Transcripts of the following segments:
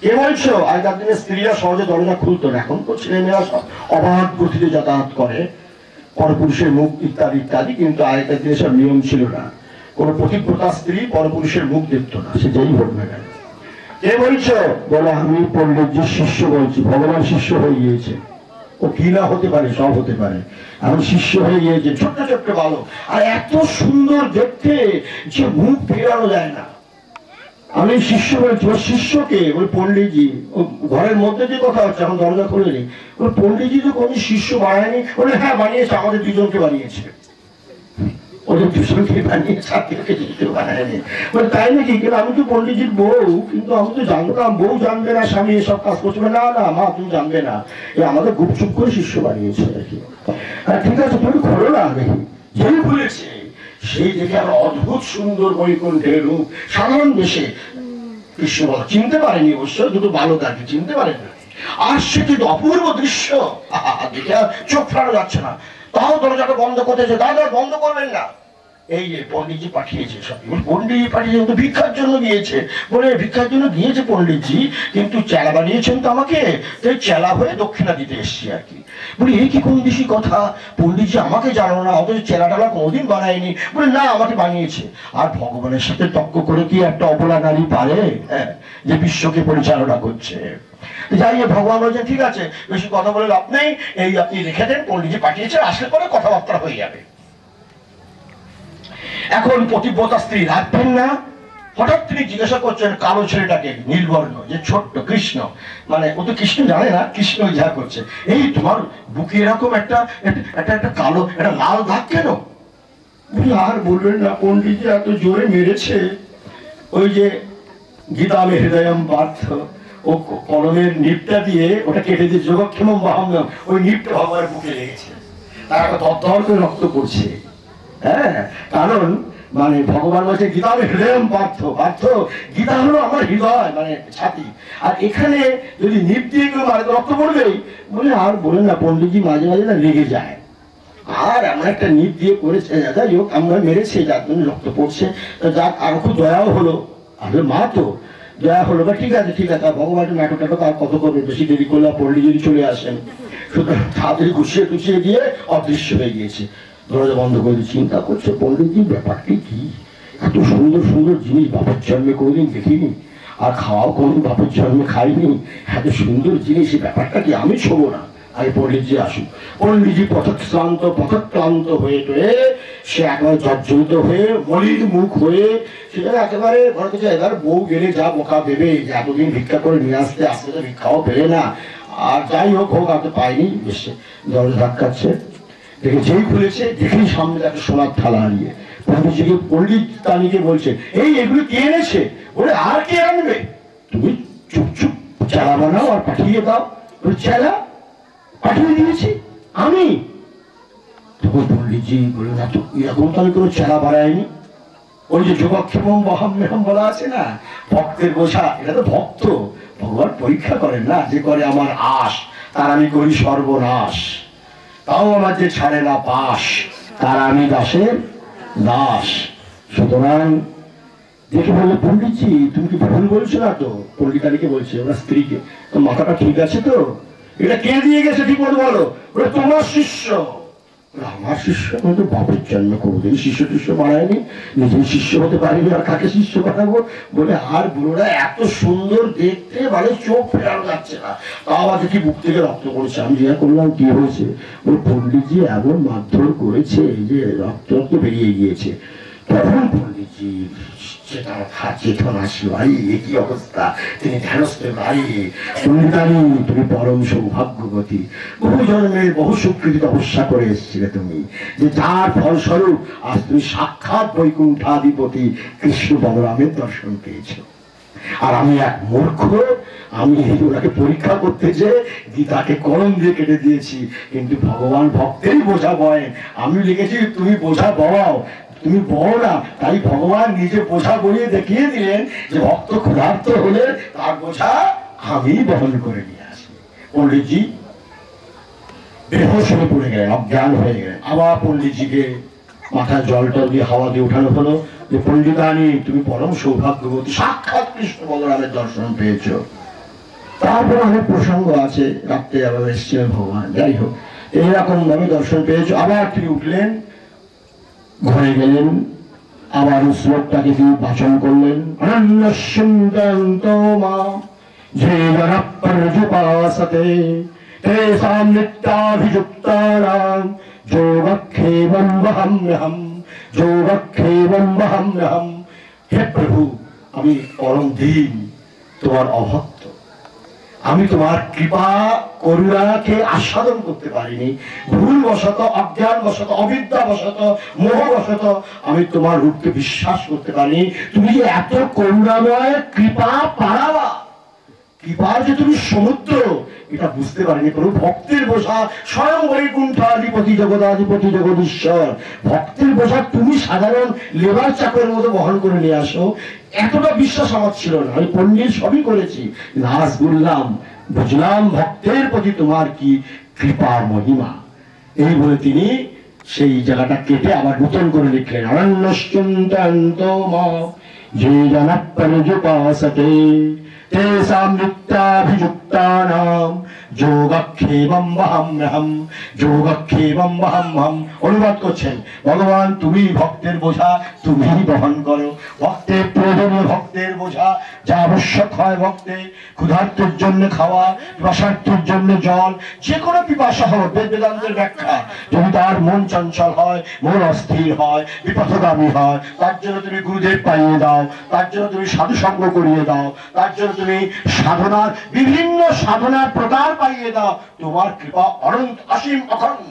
কে বলছো? আগেকার দিনে স্ত্রীরা সহজে দরজা খুলতো না, এখন তো ছেলেমেয়েরা সব অবাধ গতিতে যাতায়াত করে, পরপুরুষের মুখ ইত্যাদি ইত্যাদি। কিন্তু আগেকার দিনে সব নিয়ম ছিল না, কোন পতিব্রতা স্ত্রী পরপুরুষের মুখ দেখতো না, সে যেই হোক না কেন। কে বলছো? বলে আমি পণ্ডিতজির শিষ্য বলছি, ভগবান শিষ্য হয়ে গিয়েছে। ও কি না হতে পারে, সব হতে পারে, এখন শিষ্য হয়ে গিয়েছে। ছোট্ট ছোট্ট ভালো, আর এত সুন্দর দেখতে যে মুখ ফেরানো যায় না। আমি শিষ্য বলছি, ওর শিষ্যকে ওই পণ্ডিতজি, ঘরের মধ্যে যে কথা হচ্ছে, এখন দরজা খুলেনি, ওই পণ্ডিতজি তো কোনো শিষ্য বানায়নি। বলে হ্যাঁ বানিয়েছে, আমাদের দুজনকে বানিয়েছে, ওদের দুজনকে বানিয়েছে, বানায়নি। বলে তাই নাকি? কিন্তু আমি তো পণ্ডিতজির বউ, কিন্তু আমি তো জানতাম বউ জানবে না স্বামী এসব কাজ করছে। না না মা, তুমি জানবে না, এ আমাদের গুপচুপ করে শিষ্য বানিয়েছে আর কি। ঠিক আছে, তুমি খোলো না দেখি। যেই খুলেছে সেই দেখে আর অদ্ভুত সুন্দর বৈকুণ্ঠের রূপ, সাধারণ দেশে কৃষ্ণ বলা চিনতে পারেনি, অবশ্য দুটো বালক আর কি চিনতে পারেনি। আর সে কিন্তু অপূর্ব দৃশ্য দেখে আর চোখ ফেরানো যাচ্ছে না। তাও দরজাটা বন্ধ করতেছে, দাদা বন্ধ করবেন না, এই যে পণ্ডিতজি পাঠিয়েছে। সব পণ্ডিতজি পাঠিয়েছে তো ভিক্ষার জন্য গিয়েছে। বলে ভিক্ষার জন্য গিয়েছে পণ্ডিতজি, কিন্তু চেলা বানিয়েছেন তো আমাকে, তাই চেলা হয়ে দক্ষিণা দিতে এসছি আর কি। বলি এই কি কোন দেশি কথা, পণ্ডিতজি আমাকে জানো না, অথচ চেলা টালা কোনোদিন বানায়নি। বলে না, আমাকে বানিয়েছে। আর ভগবানের সাথে তর্ক করে কি একটা অবলা নারী পারে, হ্যাঁ, যে বিশ্বকে পরিচালনা করছে? যাই হোক, ভগবান বলছেন ঠিক আছে, বেশি কথা বলে লাভ নেই, এই আপনি রেখে দেন, পণ্ডিতজি পাঠিয়েছে, আসলে পরে কথাবার্তা হয়ে যাবে। এখন পতিব্রতা স্ত্রী রাখবেন না। হঠাৎ তিনি জিজ্ঞাসা করছেন কালো ছেলেটাকে, নীলবর্ণ, যে ছোট্ট কৃষ্ণ, মানে ও তো কৃষ্ণ জানে না, কৃষ্ণ যা করছে, এই তোমার বুকে এরকম একটা একটা কালো একটা লাল দাগ কেন? আর বলবেন না, পণ্ডিতজি এত জোরে মেরেছে, ওই যে গীতা মে হৃদয়ম পার্থ, ও কলমের নিপটা দিয়ে ওটা কেটে দিয়ে যোগক্ষেম বাহম, ওই নিপটা ভগবানের বুকে লেগেছে, তার একটা দরদর করে রক্ত পড়ছে। হ্যাঁ, কারণ মানে ভগবান বলছে গীতা আমি হৃদয় পার্থ, পার্থ গীতা হলো আমার হৃদয়, মানে ছাতি, আর এখানে যদি নিপ দিয়ে কেউ মারে তো রক্ত পড়বেই। বলে আর বলেন না, পণ্ডিতজি মাঝে মাঝে না লেগে যায়, আর এমন একটা নিপ দিয়ে করেছে, যাই হোক আমরা মেরেছে, যার জন্য রক্ত পড়ছে, যাক আর খুব দয়াও হলো, আসলে মা তো দয়া হলো। বা ঠিক আছে ঠিক আছে, ভগবান নাটক টাটক আর কত করবে, বেশি দেরি করলে পণ্ডিতজি চলে আসেন। সুতরাং তাড়াতাড়ি গুছিয়ে টুছিয়ে দিয়ে অদৃশ্য হয়ে গিয়েছে। দরজা বন্ধ করে চিন্তা করছে, পণ্ডিতজি ব্যাপারটি কি, এত সুন্দর সুন্দর জিনিস বাপের জন্মে কোনোদিন দেখিনি, আর খাওয়াও কোনোদিন বাপের জন্মে খাইনি, এত সুন্দর জিনিস, ব্যাপারটা কি, আমি ছোবো না, আগে পণ্ডিতজি আসুন। পণ্ডিতজি পথক্লান্ত হয়ে টয়ে সে একেবারে জর্জরিত হয়ে মলিন মুখ হয়ে সে একেবারে ঘরে থেকে, এবার বউ গেলে যা বোকা দেবে, যে এতদিন ভিক্ষা করে নিয়ে আসতে আসতে তো ভিক্ষাও পেলে না, আর যাই হোক হোক আর তো পাইনি, এসে দরজা ধাক্কাচ্ছে, দেখে যেই খুলেছে দেখেই সামনে একটা সোনার থালা হারিয়ে পণ্ডিতজিকে, পণ্ডিত তানিকে বলছে এই এগুলো কে এনেছে? বলে আর কে আনবে, তুমি চুপ চুপ চেলা বানাও আর পাঠিয়ে দাও। বলে চেলা পাঠিয়ে দিয়েছি আমি? তখন পণ্ডিতজি বলে না তো, এরকম তো আমি কোনো চেলা বাড়াইনি, ওই যে যোগক্ষেম বহম মেহম বলা আছে না, ভক্তের বোঝা, এটা তো ভক্ত, ভগবান পরীক্ষা করেন না, যে করে আমার আশ তার আমি করি সর্বনাশ, তাও আমার যে ছাড়ে না পাশ তার আমি দাসের দাস। সুতরাং দেখে বললো পণ্ডিতজি তুমি কি ভুল বলছো না তো? পণ্ডিতানিকে বলছে ওরা স্ত্রীকে, তো মাথাটা ঠিক আছে তো? এটা কে দিয়ে গেছে ঠিক মতো বলো? ওরা তোমার শিষ্য। আমার শিষ্য? আমি তো বাপের জন্ম কোনোদিন শিষ্য টিষ্য বানায়নি, নিজেই শিষ্য হতে পারিনি, আর কাকে শিষ্য বানাবো? বলে আর বুড়োরা এত সুন্দর দেখতে, মানে চোখ ফেরানো যাচ্ছে না, তাও আজ কি বুক থেকে রক্ত পড়েছে। আমি জিজ্ঞাসা করলাম কি হয়েছে? ওই পণ্ডিতজি এমন মারধর করেছে যে রক্ত রক্ত বেরিয়ে গিয়েছে। তখন পণ্ডিতজি চেতন আসলো, ভাই কি অবস্থা, তিনি ধ্যানস্থ, ভাই পণ্ডিতানি তুমি পরম সৌভাগ্যবতী, বহু জন্মের বহু সুকৃতি তপস্যা করে এসেছিলে তুমি, যে যার ফলস্বরূপ আজ তুমি সাক্ষাৎ বৈকুণ্ঠাধিপতি কৃষ্ণ বলরামের দর্শন পেয়েছ। আর আমি এক মূর্খ, আমি ওনাকে পরীক্ষা করতে যে গীতাকে কলম দিয়ে কেটে দিয়েছি, কিন্তু ভগবান ভক্তেরই বোঝা বয়, আমি লিখেছি তুমি বোঝা বওয়াও, তুমি বলো না, তাই ভগবান নিজে বোঝা বইয়ে দেখিয়ে দিলেন যে ভক্ত ক্ষুধার্ত হলে তার বোঝা আমি বহন করে নিয়ে আসি। পণ্ডিতজি বেহোশ হয়ে পড়ে গেলেন, অজ্ঞান হয়ে গেলেন। আবার পণ্ডিতজিকে মাথায় জল টল দিয়ে হাওয়া দিয়ে উঠানো হলো, যে পণ্ডিতানি তুমি পরম সৌভাগ্যবতী, সাক্ষাৎ কৃষ্ণ বলরামের দর্শন পেয়েছ। তারপরে অনেক প্রসঙ্গ আছে, রাত্রে আবার এসেছিলেন ভগবান, যাই হোক এইরকম ভাবে দর্শন পেয়েছ। আবার তিনি উঠলেন, ঘরে গেলেন, আবার শ্লোকটাকে তিনি বাচন করলেন। অনন্যস্যন্ত মা যে জনপর্যুপাসতে তেষাং নিত্যাভিযুক্তানাং যোগক্ষেমং বহাম্যহম, যোগক্ষেমং বহাম্যহম। হে প্রভু, আমি পরম দীন, তোমার অভক্ত, আমি তোমার কৃপা করুণাকে আস্বাদন করতে পারিনি। ভুলবশত, অজ্ঞানবশত, অবিদ্যাবশত, মোহবশত আমি তোমার রূপকে বিশ্বাস করতে পারিনি। তুমি যে এত করুণাময়, কৃপা পারাবা, কৃপার যে তুমি সমুদ্র, এটা বুঝতে পারিনি প্রভু। ভক্তের বোঝা স্বয়ং বৈকুণ্ঠাধিপতি জগদাধিপতি জগদীশ্বর, ভক্তের বোঝা তুমি সাধারণ লেবার চাকরের মতো বহন করে নিয়ে আসো, এতটা বিশ্বাস আমার ছিল না। আমি পণ্ডিত সবই করেছি, নাচ বললাম, বুঝলাম ভক্তের প্রতি তোমার কি কৃপার মহিমা। এই বলে তিনি সেই জায়গাটা কেটে আবার নূতন করে লিখলেন। অরণ্যশ্চিন্তয়ন্ত মা যে জনপর্যুপাসতে তেষাং নিত্যাভিযুক্তানাং যোগক্ষেমং বহাম্যহম, যোগক্ষেমং বহাম্যহম। অনুবাদ করছেন, ভগবান তুমি ভক্তের বোঝা তুমি বহন করো। ভক্তের প্রয়োজনীয়, ভক্তের বোঝা যা আবশ্যক হয়, ভক্তের ক্ষুধার্তের জন্য খাওয়া, পিপাসার্থের জন্য জল, যে কোনো পিপাসা হোক, বেদান্তের ব্যাখ্যা, যদি তার মন চঞ্চল হয়, মন অস্থির হয়, বিপথগামী হয়, তার জন্য তুমি গুরুদেব পাইয়ে দাও, তার জন্য তুমি সাধু সঙ্গ করিয়ে দাও, তার জন্য তুমি সাধনার বিভিন্ন সাধনার প্রকার পাইয়ে দাও, তোমার কৃপা অনন্ত অসীম অখণ্ড।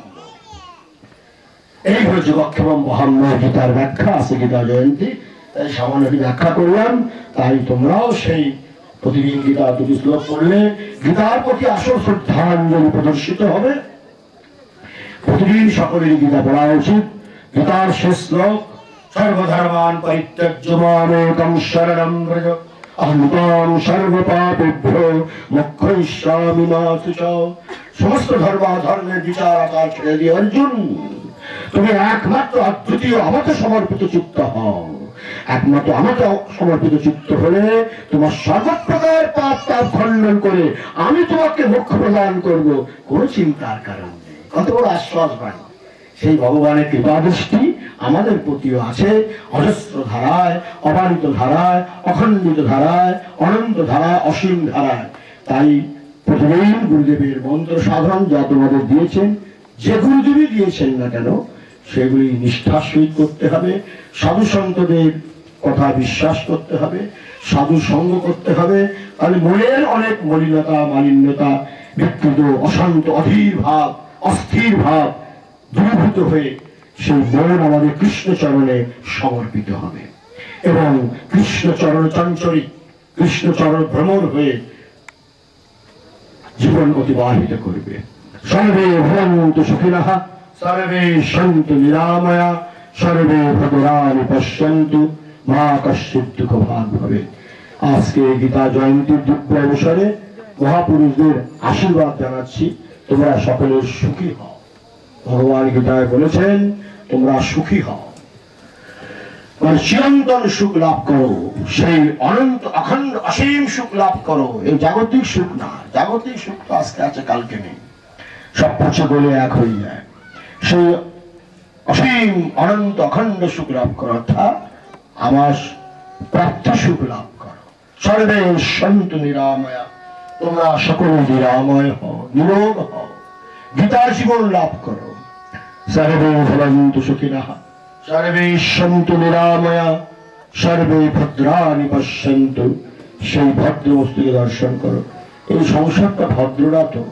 এই হল যোগক্ষেমং বহাম্য গীতার ব্যাখ্যা। আছে গীতা জয়ন্তী, তাই সামান্য ব্যাখ্যা করলাম। তাই তোমরাও সেই প্রতিদিন গীতা দুটি শ্লোক পড়লে গীতার প্রতি আসল শ্রদ্ধাঞ্জলি প্রদর্শিত হবে। প্রতিদিন সকলেরই গীতা পড়া উচিত। গীতার শেষ শ্লোক, সর্বধর্মান পরিত্যজ্য মামেকং শরণং ব্রজ অহং ত্বাং সর্বপাপেভ্যো মোক্ষয়িষ্যামি মা শুচৌ। সমস্ত ধর্মাধর্মের বিচার আকার ছেড়ে দিয়ে অর্জুন, তুমি একমাত্র অদ্বিতীয় আমাকে সমর্পিত চিত্ত হও। একমাত্র আমাকে সমর্পিত চিত্ত হলে তোমার সর্বপ্রকার পাপ তাপ খণ্ডন করে আমি তোমাকে মোক্ষ প্রদান করব, কোনো চিন্তার কারণ নেই। কত বড় আশ্বাস বাণী! সেই ভগবানের কৃপা দৃষ্টি আমাদের প্রতিও আছে, অজস্র ধারায়, অবারিত ধারায়, অখণ্ডিত ধারায়, অনন্ত ধারায়, অসীম ধারায়। তাই প্রতিদিন গুরুদেবের মন্ত্র সাধন যা তোমাদের দিয়েছেন, যে গুরুদেবই দিয়েছেন না কেন, সেগুলি নিষ্ঠার সহিত করতে হবে। সাধু সন্তদের কথা বিশ্বাস করতে হবে, সাধু সঙ্গ করতে হবে। তাহলে মনের অনেক মলিনতা, মালিন্যতা, বিকৃত, অশান্ত, অধীর ভাব, অস্থির ভাব দূরীভূত হয়ে সেই মন আমাদের কৃষ্ণচরণে সমর্পিত হবে এবং কৃষ্ণচরণ চঞ্চরিত, কৃষ্ণচরণ ভ্রমর হয়ে জীবন অতিবাহিত করবে। সর্বে ভবন্তু সুখিনঃ, সর্বে সন্তু নিরাময়া, সর্বে ভদ্রাণি পশ্যন্তু, মা কশ্চিৎ দুঃখ ভাগ ভবেৎ। আজকে গীতা জয়ন্তীর দিব্য অবসরে মহাপুরুষদের আশীর্বাদ জানাচ্ছি, তোমরা সকলে সুখী হও। ভগবান গীতায় বলেছেন তোমরা সুখী হও, চিরন্তন সুখ লাভ করো, সেই অনন্ত অখণ্ড অসীম সুখ লাভ করো। এই জাগতিক সুখ না, জাগতিক সুখ তো আজকে আছে কালকে নেই, সব পচে গলে এক হয়ে যায়। সেই অসীম অনন্ত অখণ্ড সুখ লাভ করো, অর্থাৎ আমার প্রাপ্ত সুখ লাভ করো। সর্বে সন্তু নিরাময়া, তোমরা সকলে নিরাময় হও, নিরোগ হও, গীতার জীবন লাভ করো। সর্বে ভবন্তু সুখিনঃ, সর্বে সন্তু নিরাময়া, সর্বে ভদ্রাণি পশ্যন্তু। সেই ভদ্র বস্তুকে দর্শন করো। এই সংসারটা ভদ্র না তো।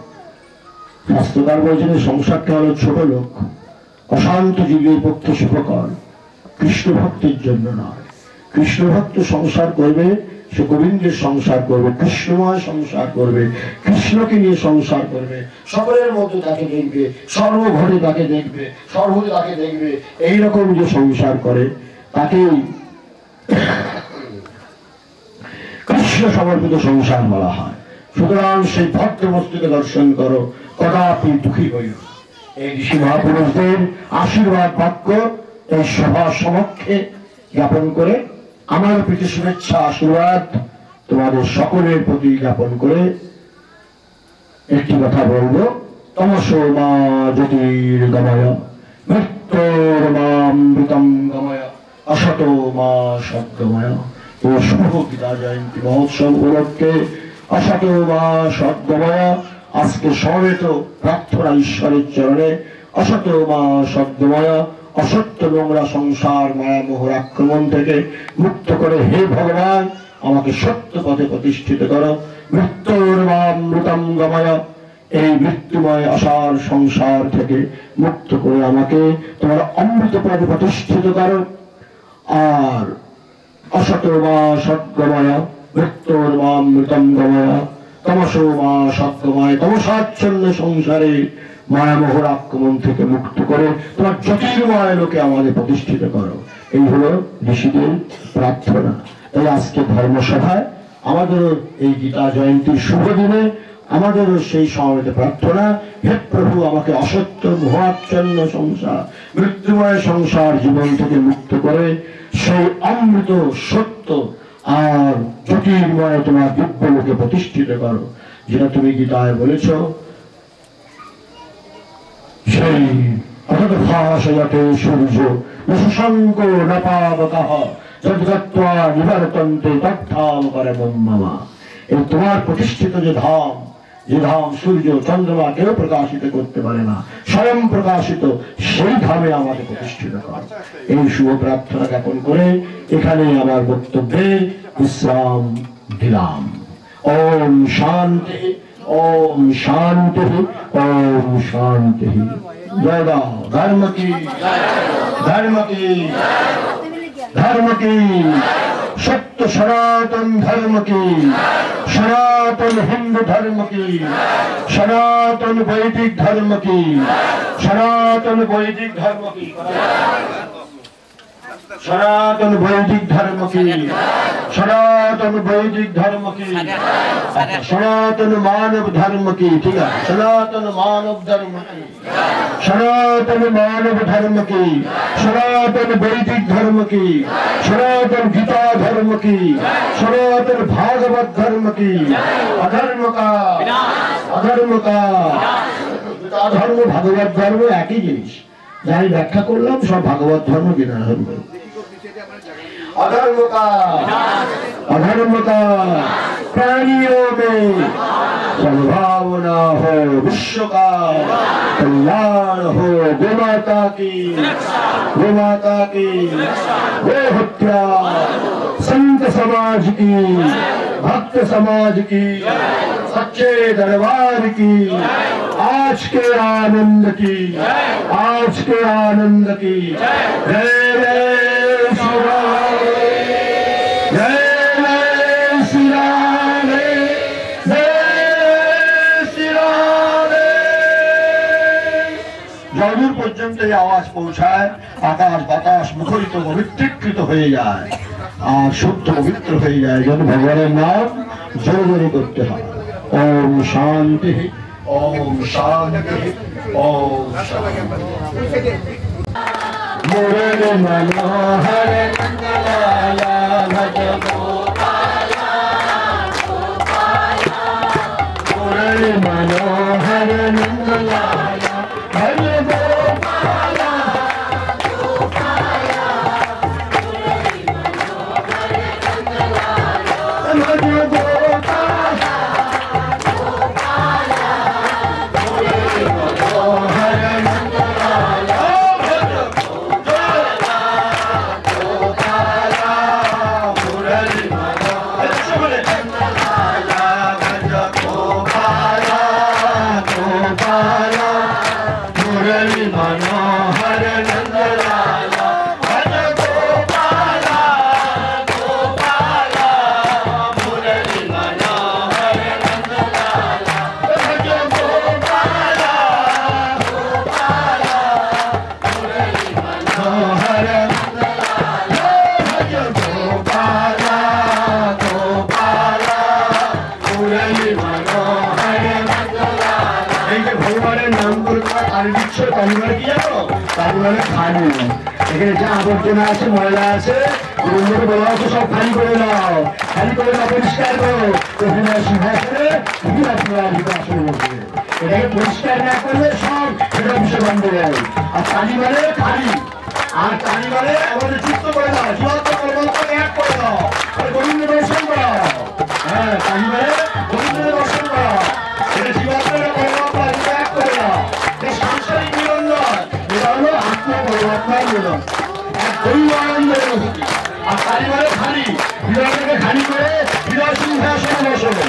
শাস্ত্রকার বলছেন সংসারটা হলো ছোট লোক, অশান্ত জীবের পক্ষে সুখকর, কৃষ্ণ ভক্তের জন্য নয়। কৃষ্ণ ভক্ত সংসার করবে, সে গোবিন্দের সংসার করবে, কৃষ্ণময় সংসার করবে, কৃষ্ণকে নিয়ে সংসার করবে, সকলের মধ্যে তাকে দেখবে, সর্বঘরে তাকে দেখবে, সর্বদে তাকে দেখবে। এইরকম যে সংসার করে তাকেই কৃষ্ণ সমর্পিত সংসার বলা হয়। সুতরাং সেই ভদ্র বস্তুকে দর্শন করো, কদাপি দুঃখী হইও। এই ঋষি মহাপুরুষদের আশীর্বাদ বাক্য এই সভা সমক্ষে জ্ঞাপন করে আমার প্রীতি শুভেচ্ছা আশীর্বাদ তোমাদের সকলের প্রতি জ্ঞাপন করে একটি কথা বলবো, তমসো মা জ্যোতির্গময় মৃত্যুর্মামৃতম গময় অসতো মা সদ্গময়। এই শুভ গীতা জয়ন্তী মহোৎসব উপলক্ষে অসতো মা সদ্গময় আজকে সমবেত প্রার্থনা ঈশ্বরের চরণে। অসতো মা সদ্গময়, অসত্য নোংরা সংসার মায়ামোহর আক্রমণ থেকে মুক্ত করে হে ভগবান আমাকে সত্য পথে প্রতিষ্ঠিত করো। মৃত্যুর্মামৃতম গময়, এই মৃত্যুময় আশার সংসার থেকে মুক্ত করে আমাকে তোমার অমৃত পদে প্রতিষ্ঠিত করো। আর অসতো মা সদ্গময় মৃত্যুর্মামৃতম গময় তমসো মা সদ্গময়, তমসাচ্ছন্ন সংসারে মায়ামোহর আক্রমণ থেকে মুক্ত করে তোমার জ্যোতির্ময় লোকে আমাদের প্রতিষ্ঠিত করো। এই হলো ঋষিদের প্রার্থনা। তাই আজকে ধর্মসভায় আমাদের এই গীতা জয়ন্তীর শুভ দিনে আমাদেরও সেই সমবেত প্রার্থনা, হে প্রভু আমাকে অসত্য মোহাচ্ছন্ন সংসার মৃত্যুময় সংসার জীবন থেকে মুক্ত করে সেই অমৃত সত্য আর জ্যোতির্ময় তোমার দিব্য লোকে প্রতিষ্ঠিত করো, যেটা তুমি গীতায় বলেছ। সেই অতভাষয়তে সূর্য শশাঙ্ক নপাবতঃ যদ্গত্বা নিবর্তন্তে তদ্ধাম পরমম মম। এই তোমার প্রতিষ্ঠিত যে ধাম সূর্য চন্দ্রমা কেউ প্রকাশিত করতে পারে না, স্বয়ং প্রকাশিত, সেই ধামে আমাকে প্রতিষ্ঠিত কর। এই শুভ প্রার্থনা জ্ঞাপন করে এখানে আমার বক্তব্যে বিশ্রাম দিলাম। ওম শান্তি, ওম শান্তি, ওম শান্তি। জয় দাও ধর্ম কি, ধর্ম কি, ধর্ম কি, সত্য সনাতন ধর্ম কি, সনাতন হিন্দু ধর্ম কি, সনাতন বৈদিক ধর্ম কি, সনাতন বৈদিক ধর্ম কি, সনাতন বৈদিক ধর্ম কি, সনাতন বৈদিক ধর্ম কি, সনাতন মানব ধর্ম কি, ঠিক আছে, সনাতন মানব ধর্ম কি, সনাতন মানব ধর্ম কি, সনাতন বৈদিক ধর্ম কি, সনাতন গীতা ধর্ম কি, সনাতন ভাগবত ধর্ম কি, অধর্ম का অধর্ম का ধর্ম ভাগবত ধর্ম একই জিনিস, যাই ব্যাখ্যা করলাম সব ভাগবত ধর্ম গীতা ধর্ম। अधर्म का प्राणियों में सद्भावना हो, विश्व का कल्याण हो, गोमाता की गो हत्या, संत समाज की, भक्त समाज की, सच्चे दरबार की, आज के आनंद की, आज के आनंद की। जय जय श्री राम, जय जय श्री राम, जय श्री राम। যতদূর পর্যন্ত এই আওয়াজ পৌঁছায় আকাশ বাতাস মুখরিত পবিত্রীকৃত হয়ে যায় আর শুদ্ধ পবিত্র হয়ে যায়, যেন ভগবানের নাম জোরে জোরে করতে হয়। ওম শান্তি, ওম শান্তি, ওম শান্তি। मुरली मनोहर नंदलाला भज गोपाला, मुरली मनोहर नंदलाला भज गोपाला, भज गोपाला, मुरली मनोहर नंदलाला পানি দিচ্ছ, পানি মানে কি জানো? পানি মানে খালি। এখানে যা আবর্জনা আছে, ময়লা আছে, বলা হচ্ছে সব খালি করে নাও, খালি করে নাও, পরিষ্কার করো। সিংহাসনে আসলে বসবে, এটাকে পরিষ্কার না করলে সব সেটা বিষয় বন্ধ যায়। আর পানি মানে খালি, আর পানি মানে আমাদের যুক্ত করে দাও, জীবন্ত পরিবর্তন এক করে দাও, গোবিন্দ দর্শন করো। হ্যাঁ, পানি মানে গোবিন্দ দর্শন করো, এটা জীবনের পরিবর্তন এক করে দাও। এটা সাংসারিক মিলন নয়, এটা হলো আত্মপরিবর্তন মিলন, এক দৈব আনন্দের অনুভূতি। আর পানি মানে খালি, হৃদয়টাকে খালি করে হৃদয় সিংহাসনে বসবে।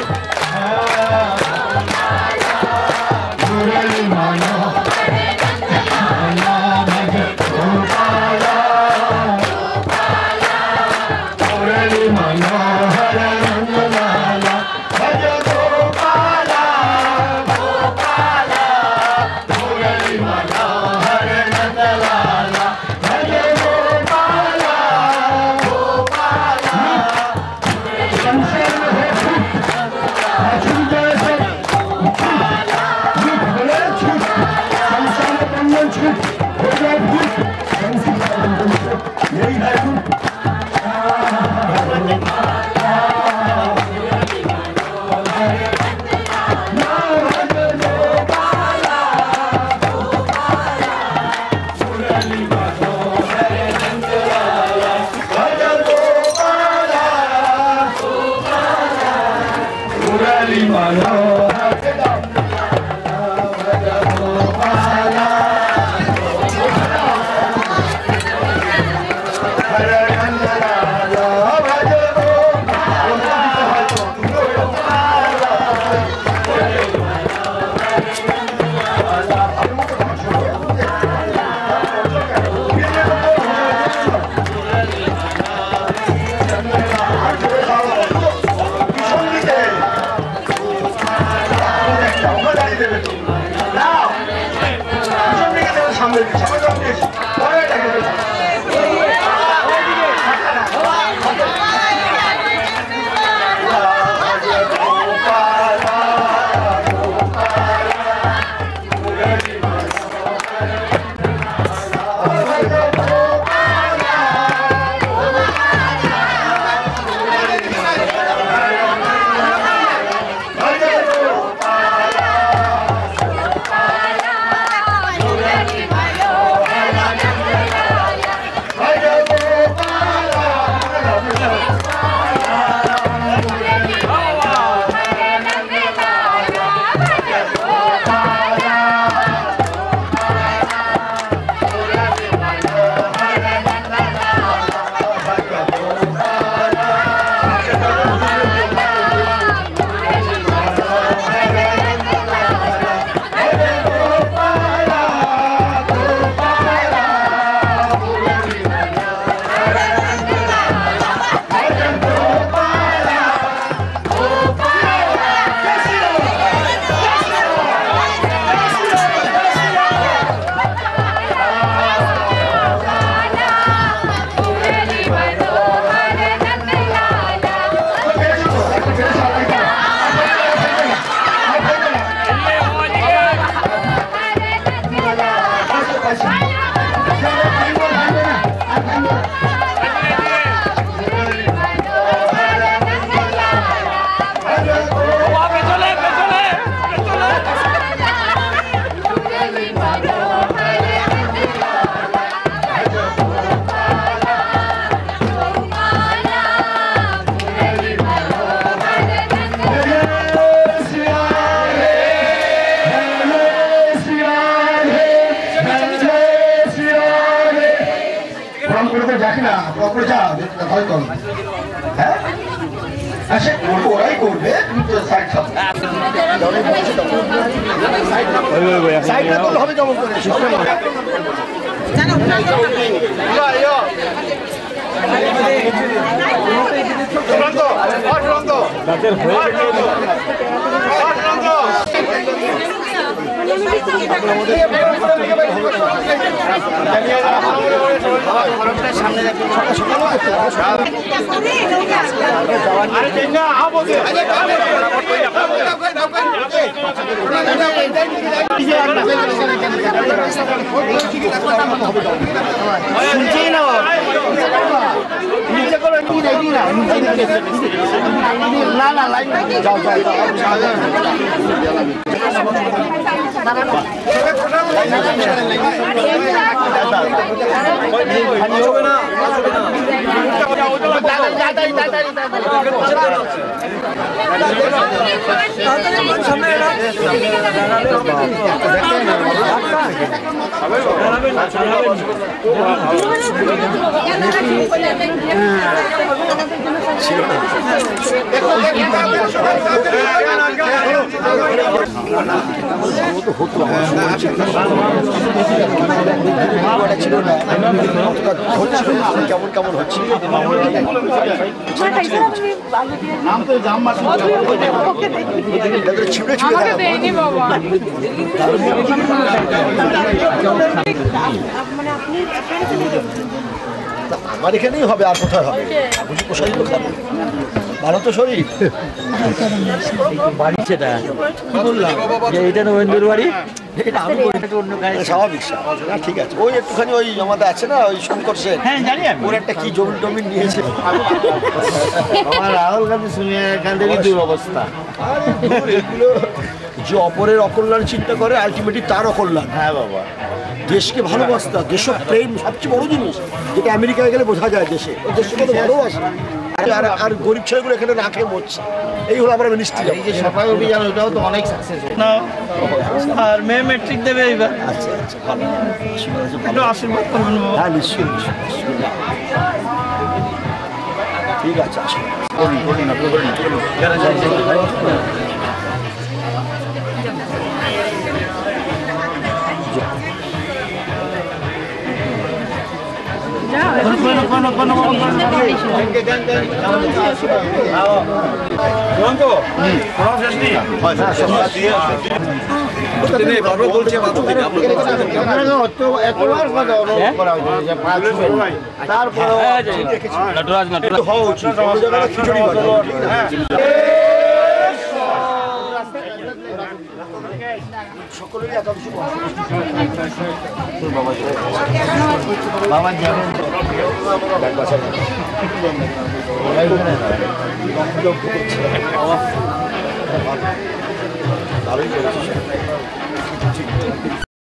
ওরাই করবে, তুমি তো সাইড থাকো, হবে কেমন করে সামনে কেমন কেমন হচ্ছে আমার এখানেই হবে, আর কোথায় হবে? বুঝি পোষাই তো খাবে, ভালো তো শরীর। বাড়ি সেটা কি বললাম যে এটা নবেন্দুর বাড়ি, স্বাভাবিক না, ঠিক আছে। ওই একটুখানি ওই আমাদের আছে না ওই শঙ্কর সেন, হ্যাঁ জানি আমি, ওর একটা কি জমি টমি নিয়েছে। আমার রাহুল গান্ধী শুনে এখান থেকে দুরবস্থা। এগুলো যে অপরের অকল্যাণ চিন্তা করে আলটিমেটলি তার অকল্যাণ। হ্যাঁ বাবা, দেশকে ভালোবাসতা, দেশপ্রেম সবচেয়ে বড় জিনিস, যেটা আমেরিকায় গেলে বোঝা যায়। দেশে ওই দেশকে কত ভালোবাসে, আর গরিব ছেলেগুলো এখানে না খেয়ে মরছে। এই হলো আমরা মিনিস্ট্রি। এই যে সবাই অভিযান, ওটাও তো অনেক সাকসেস না। আর মেয়ে ম্যাট্রিক দেবে এইবার। আচ্ছা আচ্ছা, ভালো, একটু আশীর্বাদ করবেন বাবা। হ্যাঁ নিশ্চয়ই নিশ্চয়ই। ঠিক আছে, আসুন। সকলেরই একাংশ বাবা যেমন ভালোই করেছে।